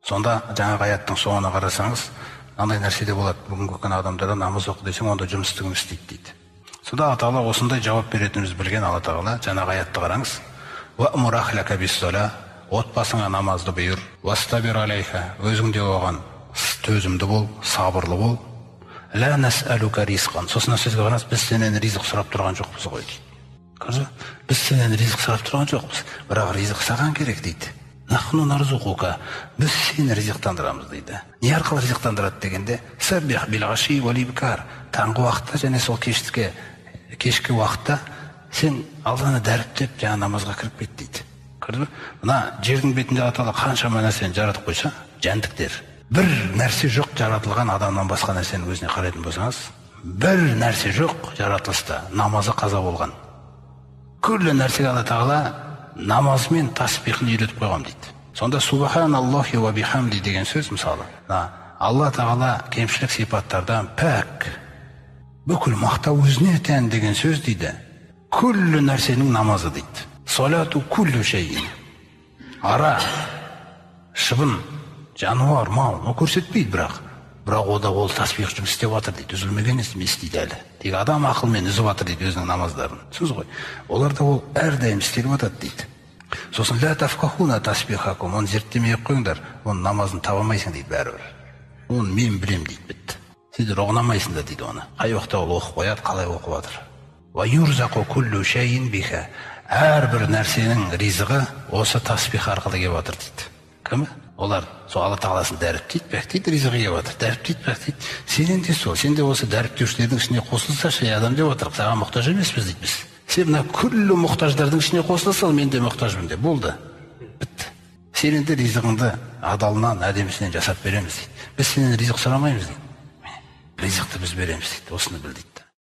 Сонда жаңағы аяттың соңына қарасаңыз, андай нәрседе болады, бүгінгі күні адамдарда намаз оқы десең, онда жұмыс істейді дейді. Сонда Алла Тағала осындай жауап беретінімізді білген Алла Тағала жаңағы аятты қараңыз. Уәмур ахлака бис-сола, отбасыңа намазды бұйыр. Уастабир алейха, өзің де оған төзімді бол, сабырлы бол. Ла нас'алука ризқан. Сосын сөзге қараңыз, біз сенен ризық сұрап тұрған жоқпыз ғой дейді. Көрдіңіз бе? Біз сенен ризық сұрап тұрған жоқпыз, бірақ ризық саған керек дейді. Нахну нарзуқука, біз сені ризықтандырамыз дейді. Не арқылы ризықтандырады дегенде, саббих бил аши вал ибкар, таңғы уақытта және сол кешкі уақытта сен Алланы дәріптеп жаңа намазға кіріп кет дейді. Көрдіңіз бе? Мына жердің бетінде Алла Тағала қаншама нәрсені жаратып қойса, жәндіктер. Бір нәрсе жоқ жаратылған адамнан басқа нәрсені өзіне қарайтын болсаңыз, бір нәрсе жоқ жаратылыста, намазы қаза болған. Күллі нәрсеге Алла Тағала намазымен тасбихын үйретіп қойғам дейді. Сонда субханаллахи ва бихамди деген сөз мысалы, Алла Тағала кемшілік сипаттардан пәк, бүкіл мақтау өзіне тән деген сөз дейді. Күллі нәрсенің намазы дейді. Солату күллі шейін. Ара, шыбын, жануар, мал, о көрсетпейді бірақ ода ол тасбих жұмыс істеп жатыр дейді, үзілмеген істейді әлі. Тек адам ақылмен үзіп жатыр дейді өзінің намаздарын. Сөз ғой. Оларда ол әрдайым істеліп жатады дейді. Сосын ля тафқахуна тасбихакум, оны зерттемей қойыңдар, оның намазын табамайсың дейді бәрібір. Оны мен білем дейді, бітті. Сендер оғынамайсыңдар дейді оны. Қай уақытта ол оқып қояды, қалай оқып жатыр. Ва юрзақу күллу шайин биха. Әрбір нәрсенің ризығы осы тасбих арқылы келіп жатыр дейді. Кім? Олар сол Алла Тағаласын дәріптейді, бәктейді, ризығы келіп жатыр. Дәріптейді, бәктейді. Сенен де сол, сен де осы дәріптеушілердің ішіне қосылса, шай адам деп отыр, саған мұқтаж емеспіз дейді біз. Сен мына күллі мұқтаждардың ішіне қосылса, мен де мұқтажбын деп, болды. Бітті. Сенен де ризығыңды адалынан, әдемісінен жасап береміз дейді. Біз сенен ризық сұрамаймыз дейді. Ризықты біз береміз дейді. Осыны біл дейді.